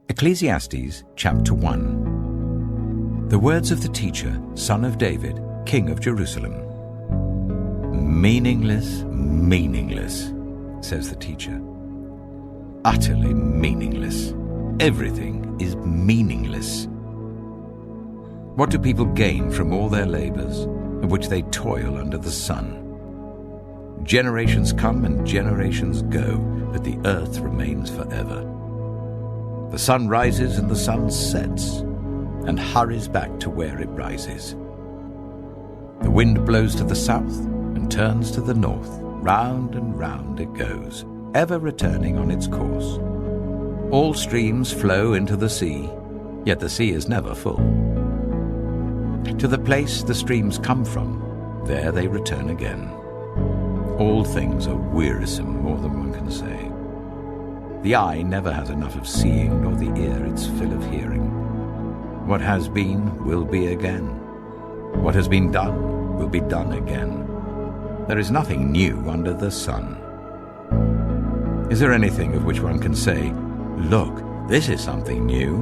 Ecclesiastes chapter 1. The words of the teacher, son of David, king of Jerusalem. Meaningless, meaningless, says the teacher. Utterly meaningless. Everything is meaningless. What do people gain from all their labors, of which they toil under the sun? Generations come and generations go, but the earth remains forever. The sun rises and the sun sets, and hurries back to where it rises. The wind blows to the south and turns to the north. Round and round it goes, ever returning on its course. All streams flow into the sea, yet the sea is never full. To the place the streams come from, there they return again. All things are wearisome, more than one can say. The eye never has enough of seeing, nor the ear its fill of hearing. What has been will be again. What has been done will be done again. There is nothing new under the sun. Is there anything of which one can say, "Look, this is something new"?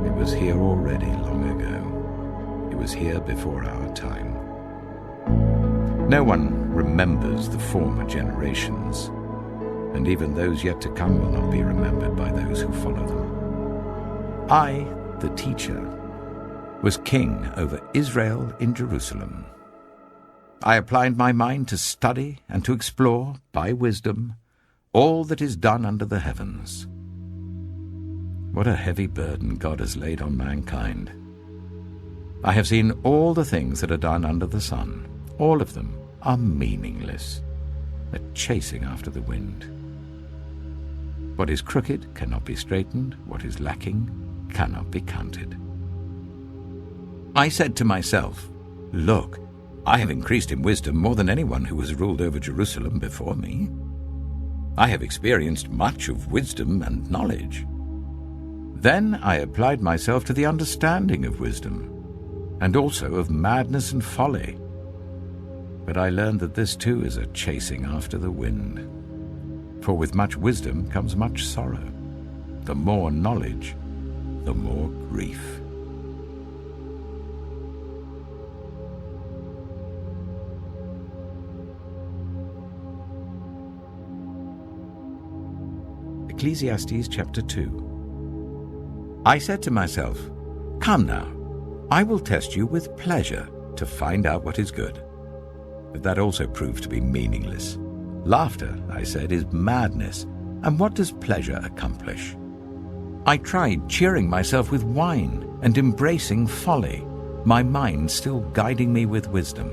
It was here already long ago. It was here before our time. No one remembers the former generations, and even those yet to come will not be remembered by those who follow them. I, the teacher, was king over Israel in Jerusalem. I applied my mind to study and to explore, by wisdom, all that is done under the heavens. What a heavy burden God has laid on mankind. I have seen all the things that are done under the sun. All of them are meaningless, a chasing after the wind. What is crooked cannot be straightened. What is lacking cannot be counted. I said to myself, "Look, I have increased in wisdom more than anyone who has ruled over Jerusalem before me. I have experienced much of wisdom and knowledge." Then I applied myself to the understanding of wisdom, and also of madness and folly. But I learned that this too is a chasing after the wind. For with much wisdom comes much sorrow. The more knowledge, the more grief. Ecclesiastes chapter 2. I said to myself, "Come now, I will test you with pleasure to find out what is good." But that also proved to be meaningless. Laughter, I said, is madness, and what does pleasure accomplish? I tried cheering myself with wine and embracing folly, my mind still guiding me with wisdom.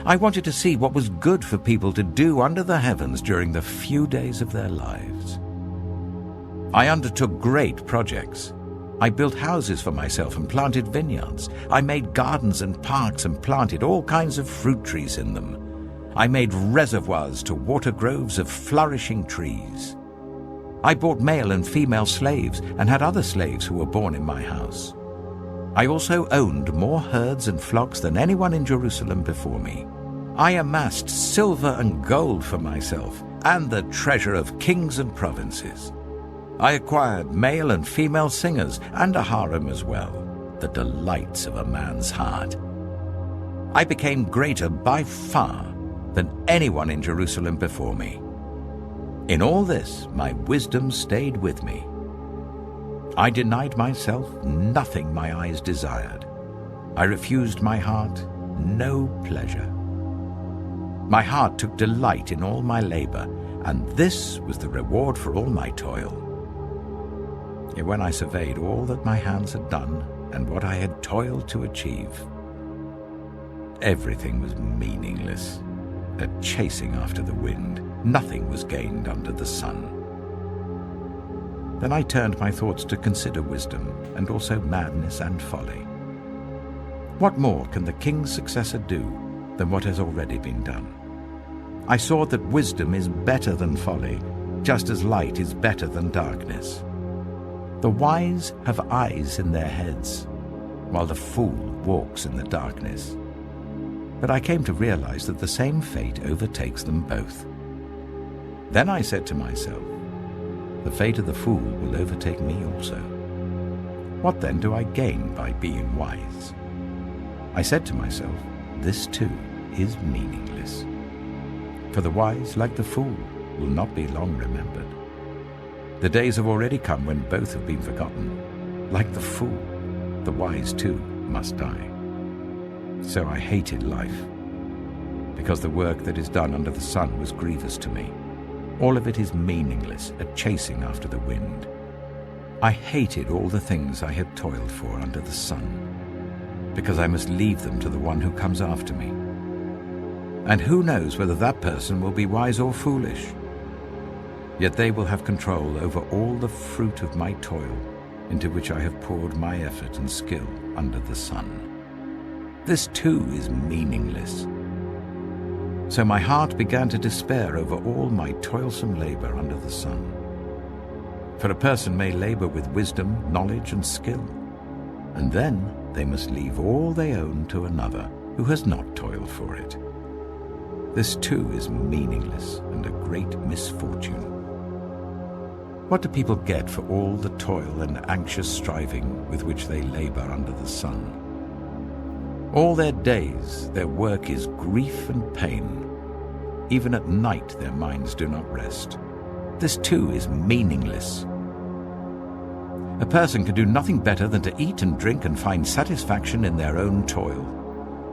I wanted to see what was good for people to do under the heavens during the few days of their lives. I undertook great projects. I built houses for myself and planted vineyards. I made gardens and parks and planted all kinds of fruit trees in them. I made reservoirs to water groves of flourishing trees. I bought male and female slaves and had other slaves who were born in my house. I also owned more herds and flocks than anyone in Jerusalem before me. I amassed silver and gold for myself and the treasure of kings and provinces. I acquired male and female singers and a harem as well, the delights of a man's heart. I became greater by far than anyone in Jerusalem before me. In all this, my wisdom stayed with me. I denied myself nothing my eyes desired. I refused my heart no pleasure. My heart took delight in all my labor, and this was the reward for all my toil. Yet when I surveyed all that my hands had done and what I had toiled to achieve, everything was meaningless, a chasing after the wind. Nothing was gained under the sun. Then I turned my thoughts to consider wisdom and also madness and folly. What more can the king's successor do than what has already been done? I saw that wisdom is better than folly, just as light is better than darkness. The wise have eyes in their heads, while the fool walks in the darkness. But I came to realize that the same fate overtakes them both. Then I said to myself, the fate of the fool will overtake me also. What then do I gain by being wise? I said to myself, this too is meaningless. For the wise, like the fool, will not be long remembered. The days have already come when both have been forgotten. Like the fool, the wise too must die. So I hated life, because the work that is done under the sun was grievous to me. All of it is meaningless, a chasing after the wind. I hated all the things I had toiled for under the sun, because I must leave them to the one who comes after me. And who knows whether that person will be wise or foolish? Yet they will have control over all the fruit of my toil, into which I have poured my effort and skill under the sun. This too is meaningless. So my heart began to despair over all my toilsome labor under the sun. For a person may labor with wisdom, knowledge, and skill, and then they must leave all they own to another who has not toiled for it. This too is meaningless and a great misfortune. What do people get for all the toil and anxious striving with which they labor under the sun? All their days their work is grief and pain. Even at night their minds do not rest. This too is meaningless. A person can do nothing better than to eat and drink and find satisfaction in their own toil.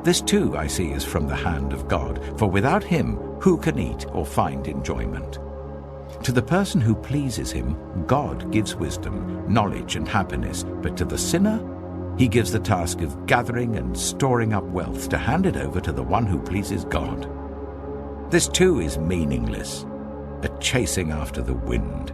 This too, I see, is from the hand of God, for without him who can eat or find enjoyment? To the person who pleases him, God gives wisdom, knowledge, and happiness, but to the sinner, he gives the task of gathering and storing up wealth to hand it over to the one who pleases God. This too is meaningless, a chasing after the wind.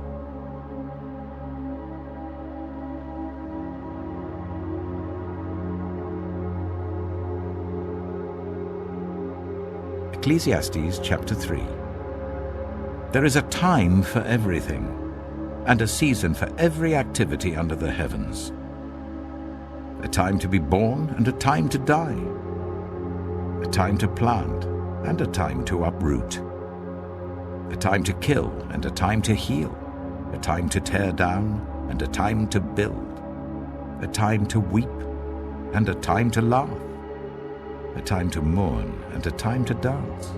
Ecclesiastes chapter 3. There is a time for everything, and a season for every activity under the heavens. A time to be born and a time to die. A time to plant and a time to uproot. A time to kill and a time to heal. A time to tear down and a time to build. A time to weep and a time to laugh. A time to mourn and a time to dance.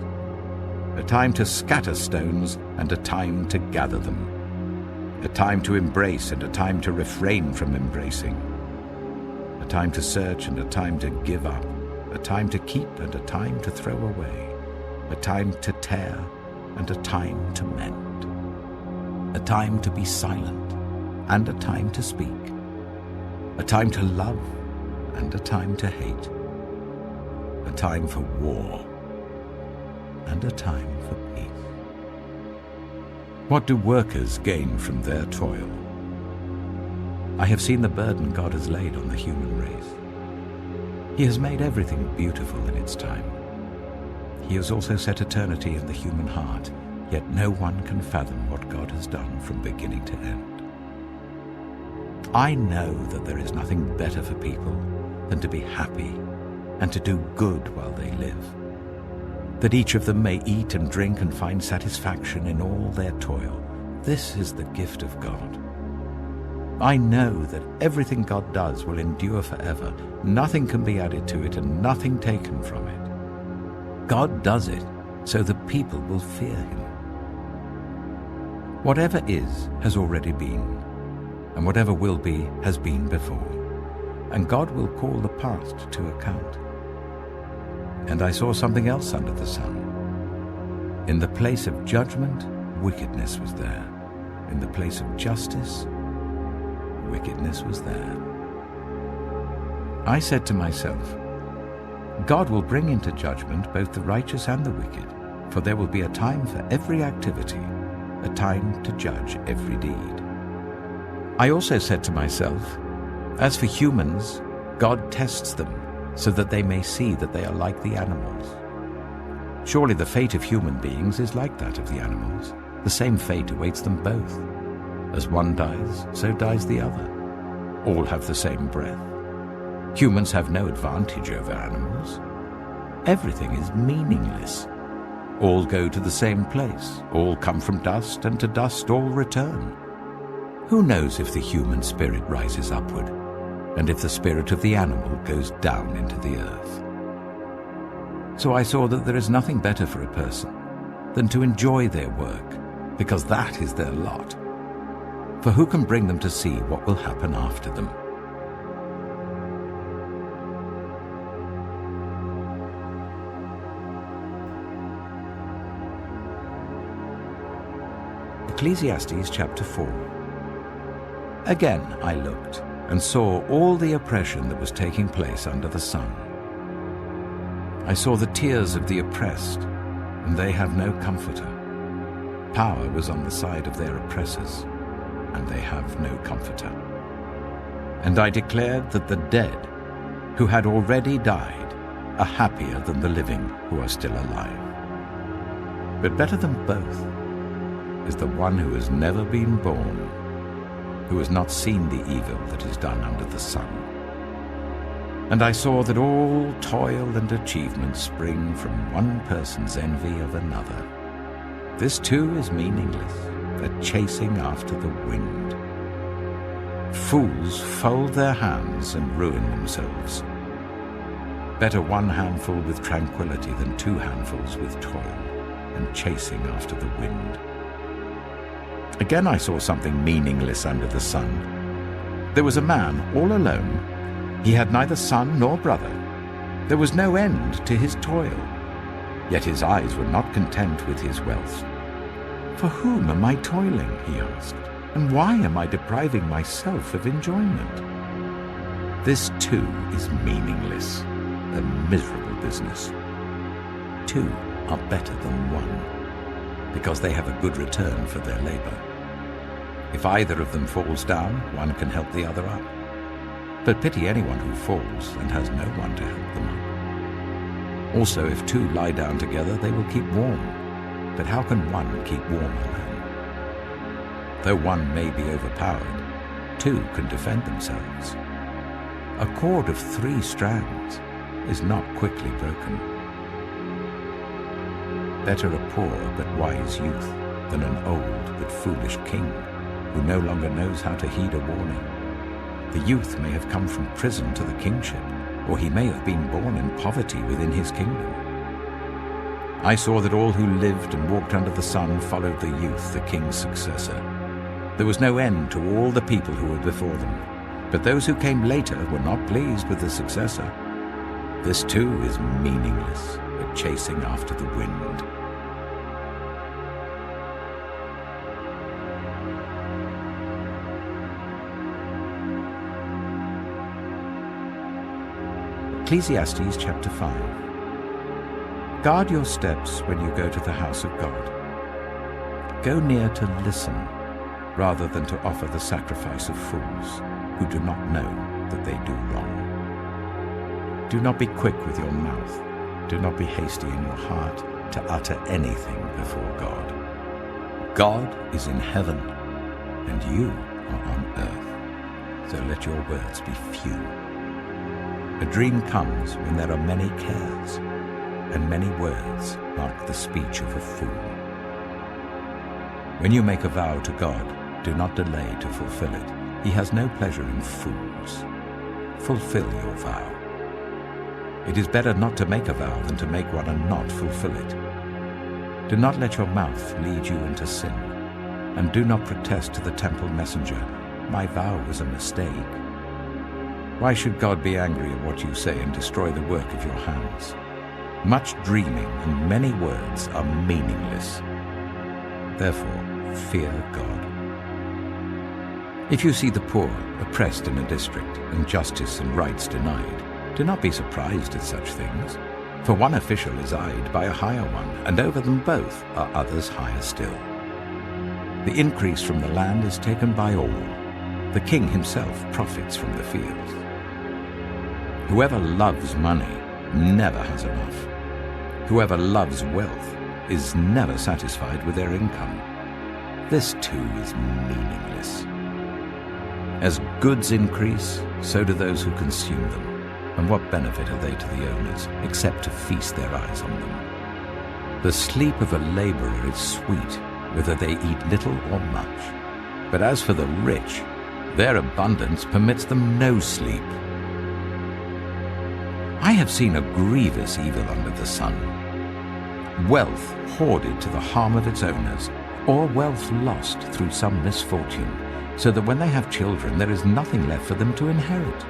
A time to scatter stones and a time to gather them. A time to embrace and a time to refrain from embracing. A time to search and a time to give up. A time to keep and a time to throw away. A time to tear and a time to mend. A time to be silent and a time to speak. A time to love and a time to hate. A time for war and a time for peace. What do workers gain from their toil? I have seen the burden God has laid on the human race. He has made everything beautiful in its time. He has also set eternity in the human heart, yet no one can fathom what God has done from beginning to end. I know that there is nothing better for people than to be happy and to do good while they live, that each of them may eat and drink and find satisfaction in all their toil. This is the gift of God. I know that everything God does will endure forever. Nothing can be added to it and nothing taken from it. God does it so that people will fear him. Whatever is has already been, and whatever will be has been before, and God will call the past to account. And I saw something else under the sun. In the place of judgment, wickedness was there. In the place of justice, wickedness was there. I said to myself, God will bring into judgment both the righteous and the wicked, for there will be a time for every activity, a time to judge every deed. I also said to myself, as for humans, God tests them, so that they may see that they are like the animals. Surely the fate of human beings is like that of the animals. The same fate awaits them both. As one dies, so dies the other. All have the same breath. Humans have no advantage over animals. Everything is meaningless. All go to the same place. All come from dust, and to dust all return. Who knows if the human spirit rises upward, and if the spirit of the animal goes down into the earth? So I saw that there is nothing better for a person than to enjoy their work, because that is their lot. For who can bring them to see what will happen after them? Ecclesiastes chapter 4. Again I looked and saw all the oppression that was taking place under the sun. I saw the tears of the oppressed, and they have no comforter. Power was on the side of their oppressors, and they have no comforter. And I declared that the dead, who had already died, are happier than the living who are still alive. But better than both is the one who has never been born, who has not seen the evil that is done under the sun. And I saw that all toil and achievement spring from one person's envy of another. This too is meaningless, a chasing after the wind. Fools fold their hands and ruin themselves. Better one handful with tranquility than two handfuls with toil and chasing after the wind. Again I saw something meaningless under the sun. There was a man all alone. He had neither son nor brother. There was no end to his toil. Yet his eyes were not content with his wealth. For whom am I toiling, he asked, and why am I depriving myself of enjoyment? This too is meaningless, a miserable business. Two are better than one, because they have a good return for their labor. If either of them falls down, one can help the other up. But pity anyone who falls and has no one to help them up. Also, if two lie down together, they will keep warm. But how can one keep warm alone? Though one may be overpowered, two can defend themselves. A cord of 3 strands is not quickly broken. Better a poor but wise youth than an old but foolish king who no longer knows how to heed a warning. The youth may have come from prison to the kingship, or he may have been born in poverty within his kingdom. I saw that all who lived and walked under the sun followed the youth, the king's successor. There was no end to all the people who were before them, but those who came later were not pleased with the successor. This too is meaningless, a chasing after the wind. Ecclesiastes chapter 5. Guard your steps when you go to the house of God. Go near to listen, rather than to offer the sacrifice of fools, who do not know that they do wrong. Do not be quick with your mouth. Do not be hasty in your heart to utter anything before God. God is in heaven, and you are on earth, so let your words be few. A dream comes when there are many cares, and many words mark the speech of a fool. When you make a vow to God, do not delay to fulfill it. He has no pleasure in fools. Fulfill your vow. It is better not to make a vow than to make one and not fulfill it. Do not let your mouth lead you into sin, and do not protest to the temple messenger, "My vow was a mistake." Why should God be angry at what you say and destroy the work of your hands? Much dreaming and many words are meaningless. Therefore, fear God. If you see the poor oppressed in a district and justice and rights denied, do not be surprised at such things. For one official is eyed by a higher one, and over them both are others higher still. The increase from the land is taken by all. The king himself profits from the fields. Whoever loves money never has enough. Whoever loves wealth is never satisfied with their income. This too is meaningless. As goods increase, so do those who consume them. And what benefit are they to the owners, except to feast their eyes on them? The sleep of a laborer is sweet, whether they eat little or much. But as for the rich, their abundance permits them no sleep. I have seen a grievous evil under the sun. Wealth hoarded to the harm of its owners, or wealth lost through some misfortune, so that when they have children there is nothing left for them to inherit.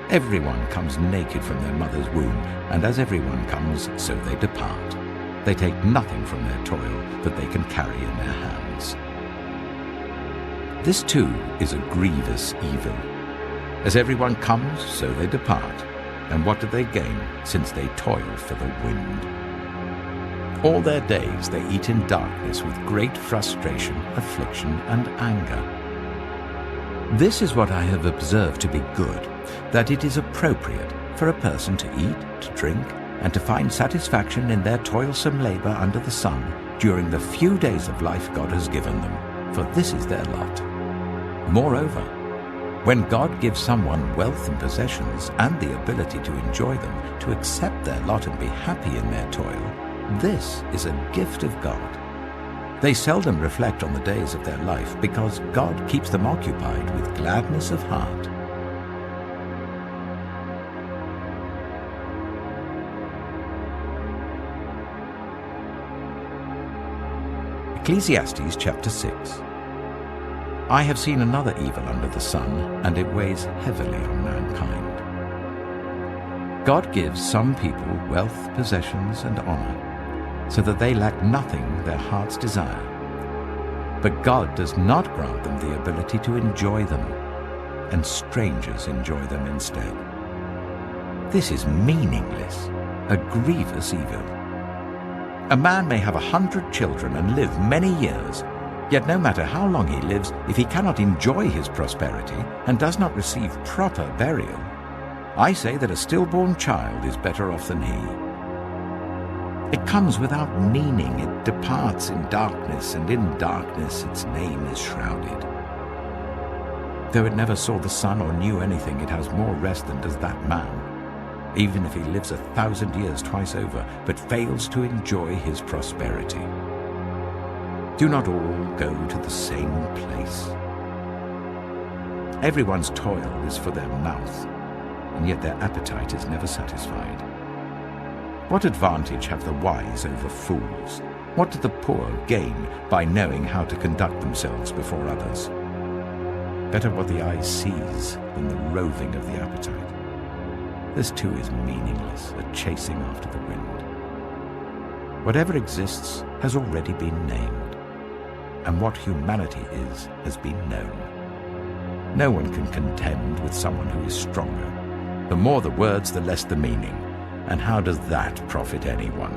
Everyone comes naked from their mother's womb, and as everyone comes, so they depart. They take nothing from their toil that they can carry in their hands. This too is a grievous evil. As everyone comes, so they depart. And what do they gain, since they toil for the wind? All their days they eat in darkness with great frustration, affliction, and anger. This is what I have observed to be good, that it is appropriate for a person to eat, to drink, and to find satisfaction in their toilsome labor under the sun during the few days of life God has given them, for this is their lot. Moreover, when God gives someone wealth and possessions and the ability to enjoy them, to accept their lot and be happy in their toil, this is a gift of God. They seldom reflect on the days of their life because God keeps them occupied with gladness of heart. Ecclesiastes chapter 6. I have seen another evil under the sun, and it weighs heavily on mankind. God gives some people wealth, possessions, and honor, so that they lack nothing their hearts desire. But God does not grant them the ability to enjoy them, and strangers enjoy them instead. This is meaningless, a grievous evil. A man may have 100 children and live many years, yet no matter how long he lives, if he cannot enjoy his prosperity and does not receive proper burial, I say that a stillborn child is better off than he. It comes without meaning, it departs in darkness, and in darkness its name is shrouded. Though it never saw the sun or knew anything, it has more rest than does that man, even if he lives 1,000 years twice over, but fails to enjoy his prosperity. Do not all go to the same place. Everyone's toil is for their mouth, and yet their appetite is never satisfied. What advantage have the wise over fools? What do the poor gain by knowing how to conduct themselves before others? Better what the eye sees than the roving of the appetite. This too is meaningless, a chasing after the wind. Whatever exists has already been named, and what humanity is has been known. No one can contend with someone who is stronger. The more the words, the less the meaning. And how does that profit anyone?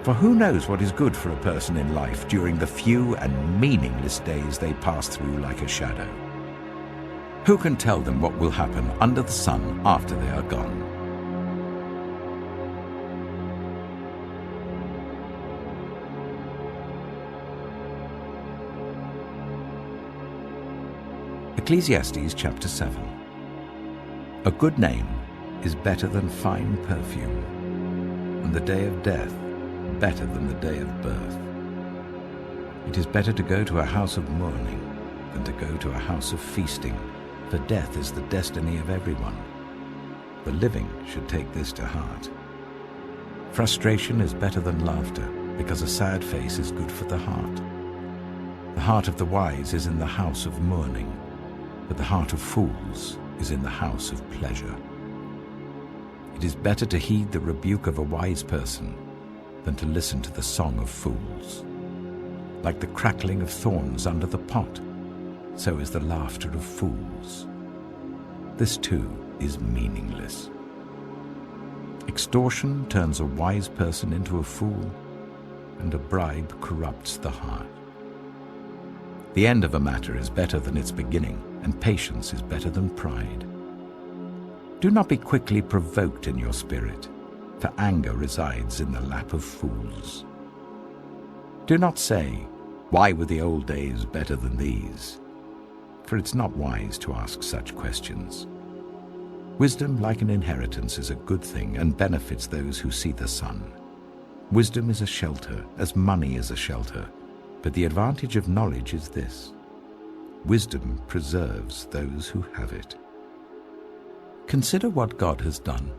For who knows what is good for a person in life during the few and meaningless days they pass through like a shadow? Who can tell them what will happen under the sun after they are gone? Ecclesiastes chapter 7. A good name is better than fine perfume, and the day of death better than the day of birth. It is better to go to a house of mourning than to go to a house of feasting, for death is the destiny of everyone. The living should take this to heart. Frustration is better than laughter, because a sad face is good for the heart. The heart of the wise is in the house of mourning, but the heart of fools is in the house of pleasure. It is better to heed the rebuke of a wise person than to listen to the song of fools. Like the crackling of thorns under the pot, so is the laughter of fools. This too is meaningless. Extortion turns a wise person into a fool, and a bribe corrupts the heart. The end of a matter is better than its beginning, and patience is better than pride. Do not be quickly provoked in your spirit, for anger resides in the lap of fools. Do not say, "Why were the old days better than these?" For it's not wise to ask such questions. Wisdom, like an inheritance, is a good thing and benefits those who see the sun. Wisdom is a shelter, as money is a shelter, But the advantage of knowledge is this: wisdom preserves those who have it. Consider what God has done.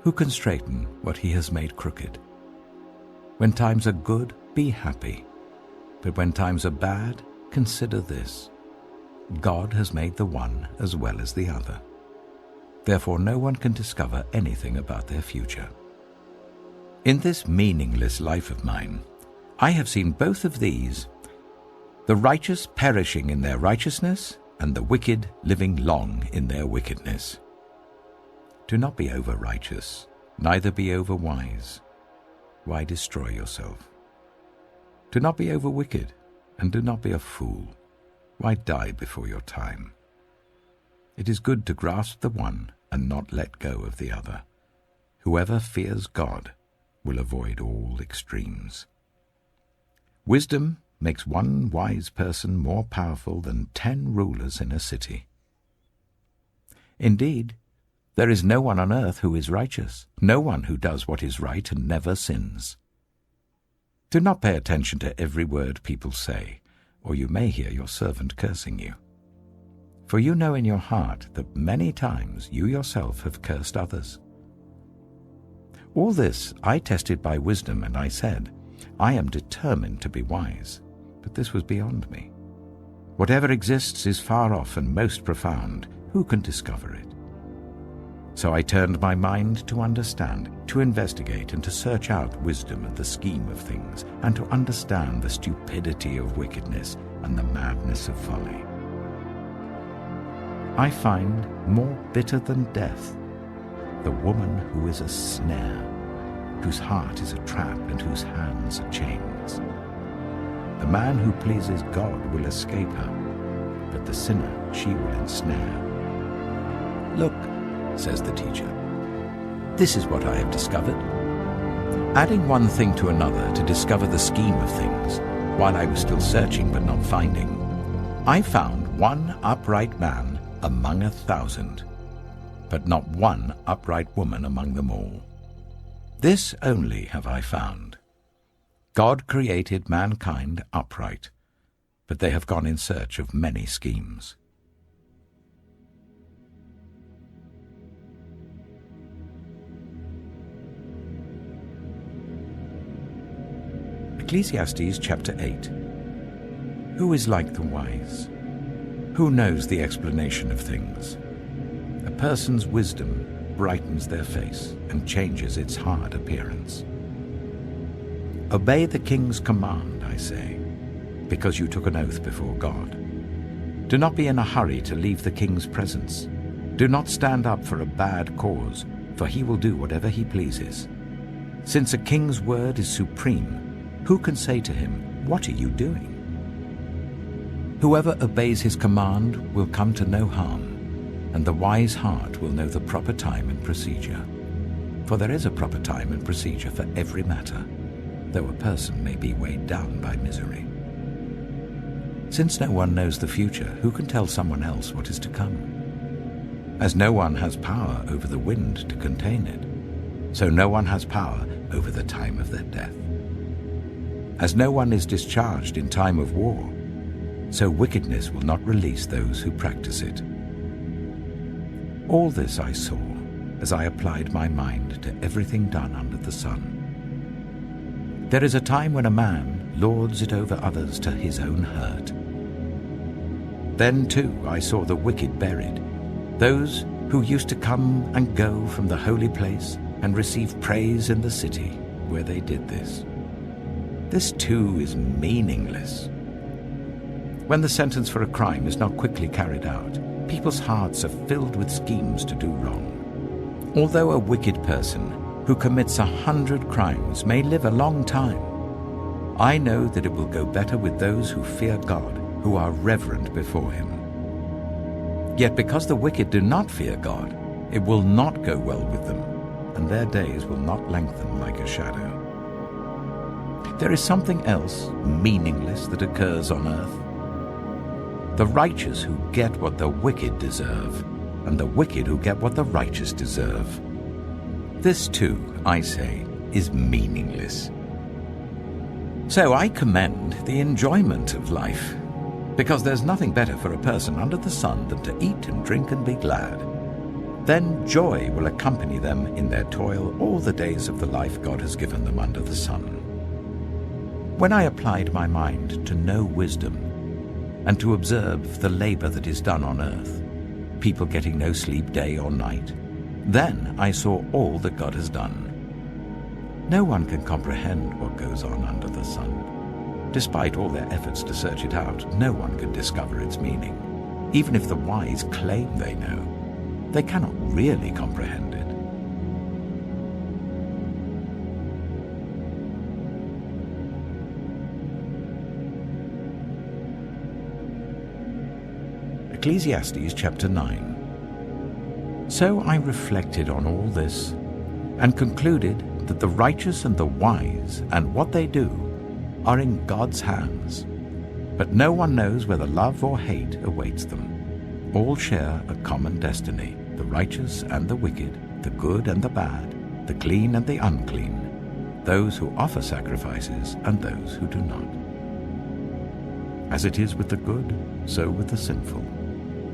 Who can straighten what he has made crooked? When times are good, be happy. But when times are bad, consider this: God has made the one as well as the other. Therefore no one can discover anything about their future. In this meaningless life of mine, I have seen both of these, the righteous perishing in their righteousness, and the wicked living long in their wickedness. Do not be over-righteous, neither be over-wise. Why destroy yourself? Do not be over-wicked, and do not be a fool. Why die before your time? It is good to grasp the one and not let go of the other. Whoever fears God will avoid all extremes. Wisdom makes one wise person more powerful than 10 rulers in a city. Indeed, there is no one on earth who is righteous, no one who does what is right and never sins. Do not pay attention to every word people say, or you may hear your servant cursing you. For you know in your heart that many times you yourself have cursed others. All this I tested by wisdom, and I said, I am determined to be wise, but this was beyond me. Whatever exists is far off and most profound. Who can discover it? So I turned my mind to understand, to investigate, and to search out wisdom and the scheme of things, and to understand the stupidity of wickedness and the madness of folly. I find more bitter than death the woman who is a snare, whose heart is a trap and whose hands are chains. The man who pleases God will escape her, but the sinner she will ensnare. Look, says the teacher, this is what I have discovered. Adding one thing to another to discover the scheme of things, while I was still searching but not finding, I found one upright man among 1,000, but not one upright woman among them all. This only have I found: God created mankind upright, but they have gone in search of many schemes. Ecclesiastes chapter 8. Who is like the wise? Who knows the explanation of things? A person's wisdom brightens their face and changes its hard appearance. Obey the king's command, I say, because you took an oath before God. Do not be in a hurry to leave the king's presence. Do not stand up for a bad cause, for he will do whatever he pleases. Since a king's word is supreme, who can say to him, "What are you doing?" Whoever obeys his command will come to no harm, and the wise heart will know the proper time and procedure. For there is a proper time and procedure for every matter, though a person may be weighed down by misery. Since no one knows the future, who can tell someone else what is to come? As no one has power over the wind to contain it, so no one has power over the time of their death. As no one is discharged in time of war, so wickedness will not release those who practice it. All this I saw as I applied my mind to everything done under the sun. There is a time when a man lords it over others to his own hurt. Then too I saw the wicked buried, those who used to come and go from the holy place and receive praise in the city where they did this. This too is meaningless. When the sentence for a crime is not quickly carried out, people's hearts are filled with schemes to do wrong. Although a wicked person who commits 100 crimes may live a long time, I know that it will go better with those who fear God, who are reverent before him. Yet because the wicked do not fear God, it will not go well with them, and their days will not lengthen like a shadow. There is something else meaningless that occurs on earth. The righteous who get what the wicked deserve, and the wicked who get what the righteous deserve. This too, I say, is meaningless. So I commend the enjoyment of life, because there's nothing better for a person under the sun than to eat and drink and be glad. Then joy will accompany them in their toil all the days of the life God has given them under the sun. When I applied my mind to know wisdom and to observe the labor that is done on earth, people getting no sleep day or night, then I saw all that God has done. No one can comprehend what goes on under the sun. Despite all their efforts to search it out, no one can discover its meaning. Even if the wise claim they know, they cannot really comprehend it. Ecclesiastes chapter 9. So I reflected on all this and concluded that the righteous and the wise and what they do are in God's hands. But no one knows whether love or hate awaits them. All share a common destiny, the righteous and the wicked, the good and the bad, the clean and the unclean, those who offer sacrifices and those who do not. As it is with the good, so with the sinful.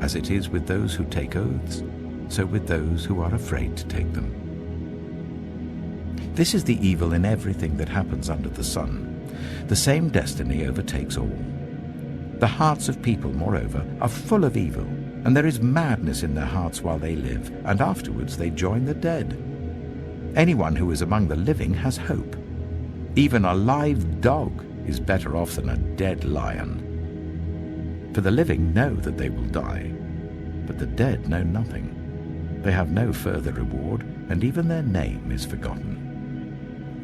As it is with those who take oaths, so with those who are afraid to take them. This is the evil in everything that happens under the sun. The same destiny overtakes all. The hearts of people, moreover, are full of evil, and there is madness in their hearts while they live, and afterwards they join the dead. Anyone who is among the living has hope. Even a live dog is better off than a dead lion. For the living know that they will die, but the dead know nothing. They have no further reward, and even their name is forgotten.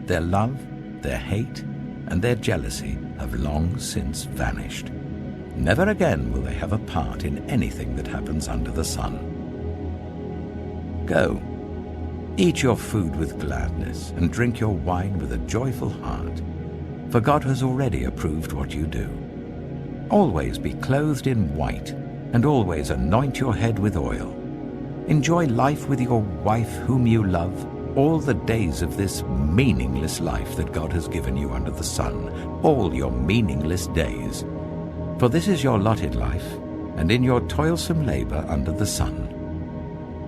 Their love, their hate, and their jealousy have long since vanished. Never again will they have a part in anything that happens under the sun. Go, eat your food with gladness, and drink your wine with a joyful heart, for God has already approved what you do. Always be clothed in white, and always anoint your head with oil. Enjoy life with your wife whom you love, all the days of this meaningless life that God has given you under the sun, all your meaningless days. For this is your allotted life, and in your toilsome labor under the sun.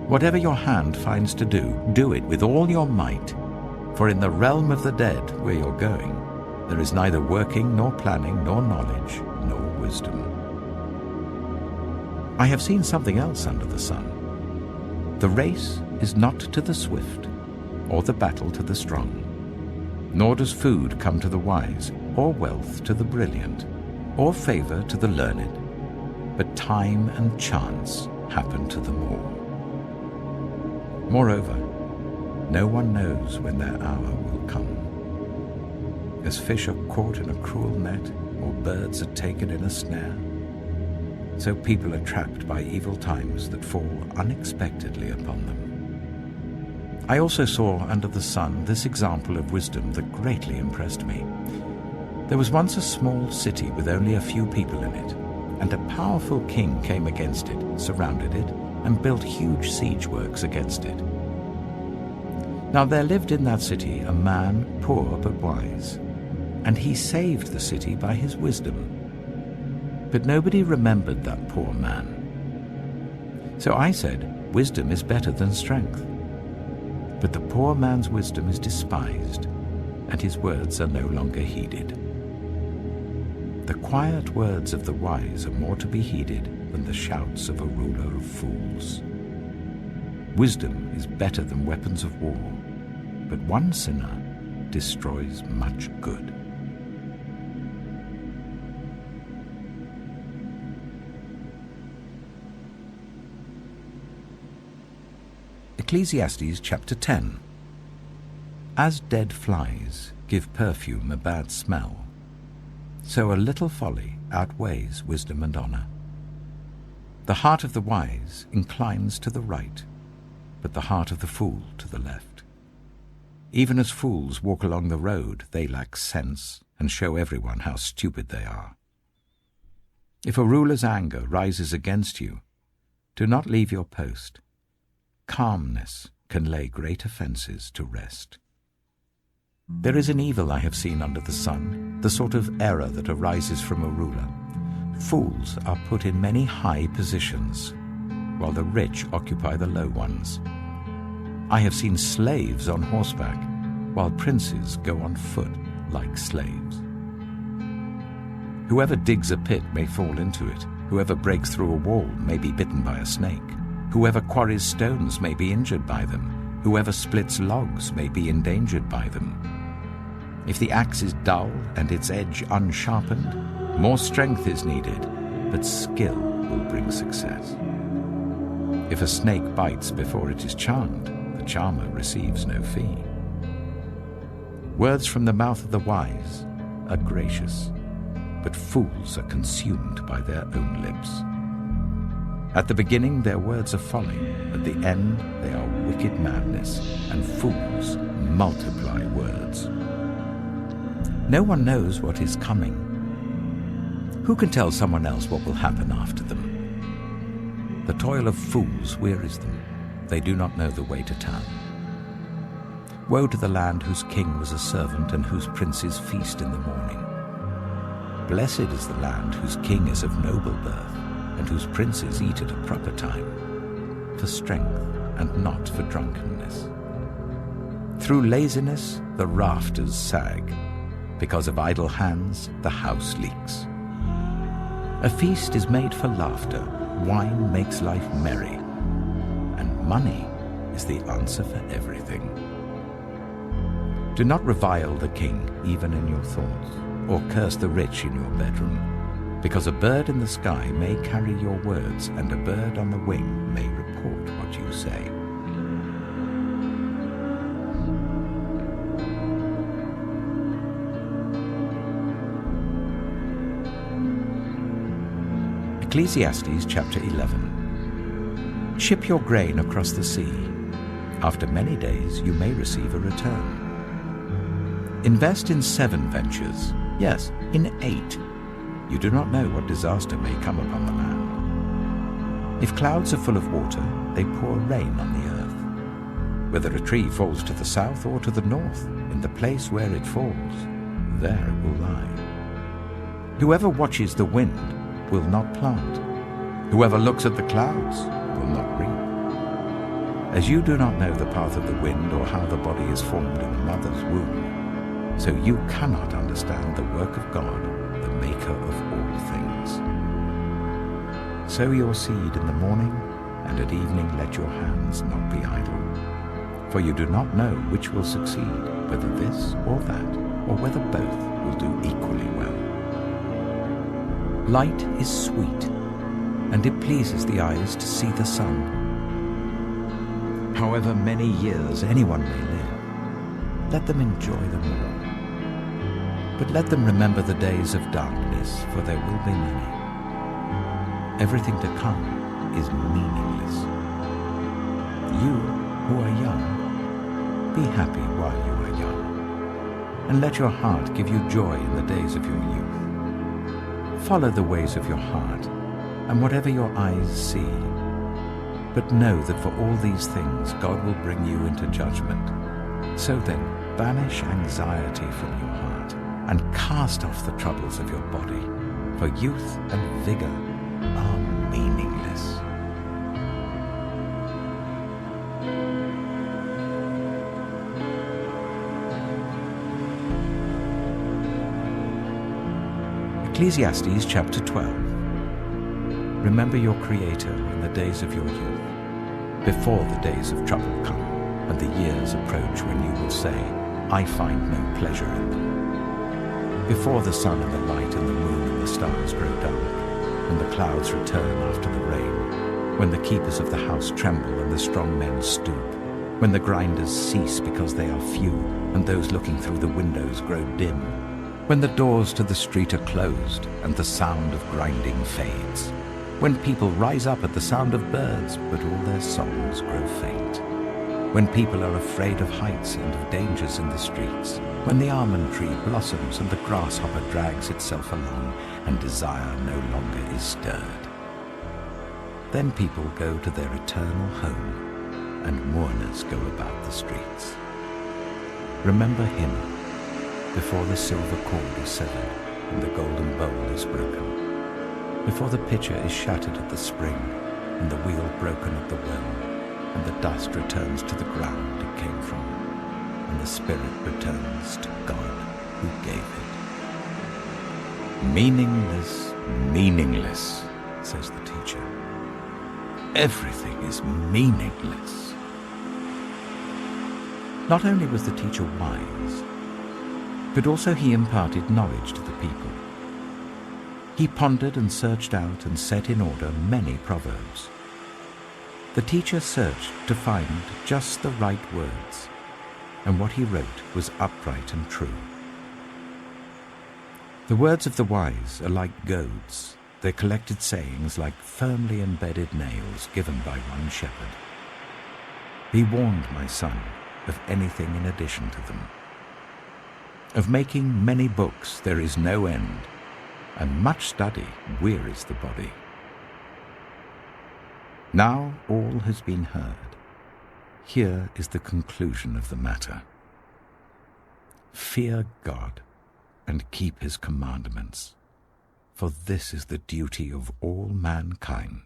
Whatever your hand finds to do, do it with all your might, for in the realm of the dead, where you're going, there is neither working, nor planning, nor knowledge, nor wisdom. I have seen something else under the sun. The race is not to the swift, or the battle to the strong. Nor does food come to the wise, or wealth to the brilliant, or favor to the learned, but time and chance happen to them all. Moreover, no one knows when their hour will come. As fish are caught in a cruel net, or birds are taken in a snare, so people are trapped by evil times that fall unexpectedly upon them. I also saw under the sun this example of wisdom that greatly impressed me. There was once a small city with only a few people in it, and a powerful king came against it, surrounded it, and built huge siege works against it. Now there lived in that city a man, poor but wise, and he saved the city by his wisdom. But nobody remembered that poor man. So I said, wisdom is better than strength. But the poor man's wisdom is despised, and his words are no longer heeded. The quiet words of the wise are more to be heeded than the shouts of a ruler of fools. Wisdom is better than weapons of war, but one sinner destroys much good. Ecclesiastes chapter 10. As dead flies give perfume a bad smell, so a little folly outweighs wisdom and honor. The heart of the wise inclines to the right, but the heart of the fool to the left. Even as fools walk along the road, they lack sense and show everyone how stupid they are. If a ruler's anger rises against you, do not leave your post. Calmness can lay great offenses to rest. There is an evil I have seen under the sun, the sort of error that arises from a ruler. Fools are put in many high positions, while the rich occupy the low ones. I have seen slaves on horseback, while princes go on foot like slaves. Whoever digs a pit may fall into it. Whoever breaks through a wall may be bitten by a snake. Whoever quarries stones may be injured by them. Whoever splits logs may be endangered by them. If the axe is dull and its edge unsharpened, more strength is needed, but skill will bring success. If a snake bites before it is charmed, the charmer receives no fee. Words from the mouth of the wise are gracious, but fools are consumed by their own lips. At the beginning their words are folly, at the end they are wicked madness, and fools multiply words. No one knows what is coming. Who can tell someone else what will happen after them? The toil of fools wearies them. They do not know the way to town. Woe to the land whose king was a servant and whose princes feast in the morning. Blessed is the land whose king is of noble birth and whose princes eat at a proper time, for strength and not for drunkenness. Through laziness the rafters sag. Because of idle hands the house leaks. A feast is made for laughter, wine makes life merry, and money is the answer for everything. Do not revile the king even in your thoughts, or curse the rich in your bedroom, because a bird in the sky may carry your words, and a bird on the wing may report what you say. Ecclesiastes chapter 11. Ship your grain across the sea. After many days you may receive a return. Invest in 7 ventures, yes, in 8. You do not know what disaster may come upon the land. If clouds are full of water, they pour rain on the earth. Whether a tree falls to the south or to the north, in the place where it falls, there it will lie. Whoever watches the wind will not plant. Whoever looks at the clouds will not reap. As you do not know the path of the wind or how the body is formed in a mother's womb, so you cannot understand the work of God, the maker of all things. Sow your seed in the morning, and at evening let your hands not be idle. For you do not know which will succeed, whether this or that, or whether both will do equally well. Light is sweet, and it pleases the eyes to see the sun. However many years anyone may live, let them enjoy them all. But let them remember the days of darkness, for there will be many. Everything to come is meaningless. You who are young, be happy while you are young, and let your heart give you joy in the days of your youth. Follow the ways of your heart, and whatever your eyes see. But know that for all these things God will bring you into judgment. So then, banish anxiety from your heart, and cast off the troubles of your body, for youth and vigor are meaningless. Ecclesiastes chapter 12. Remember your Creator in the days of your youth, before the days of trouble come, and the years approach when you will say, I find no pleasure in them. Before the sun and the light and the moon and the stars grow dark, and the clouds return after the rain, when the keepers of the house tremble and the strong men stoop, when the grinders cease because they are few, and those looking through the windows grow dim, when the doors to the street are closed and the sound of grinding fades, when people rise up at the sound of birds, but all their songs grow faint, when people are afraid of heights and of dangers in the streets, when the almond tree blossoms and the grasshopper drags itself along and desire no longer is stirred. Then people go to their eternal home, and mourners go about the streets. Remember him before the silver cord is severed and the golden bowl is broken, before the pitcher is shattered at the spring and the wheel broken at the well, and the dust returns to the ground it came from, and the spirit returns to God who gave it. Meaningless, meaningless, says the teacher. Everything is meaningless. Not only was the teacher wise, but also he imparted knowledge to the people. He pondered and searched out and set in order many proverbs. The teacher searched to find just the right words, and what he wrote was upright and true. The words of the wise are like goads, their collected sayings like firmly embedded nails given by one shepherd. Be warned, my son, of anything in addition to them. Of making many books there is no end, and much study wearies the body. Now all has been heard. Here is the conclusion of the matter. Fear God and keep his commandments, for this is the duty of all mankind.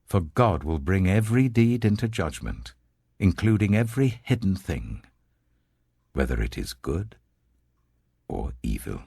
For God will bring every deed into judgment, including every hidden thing, whether it is good or evil.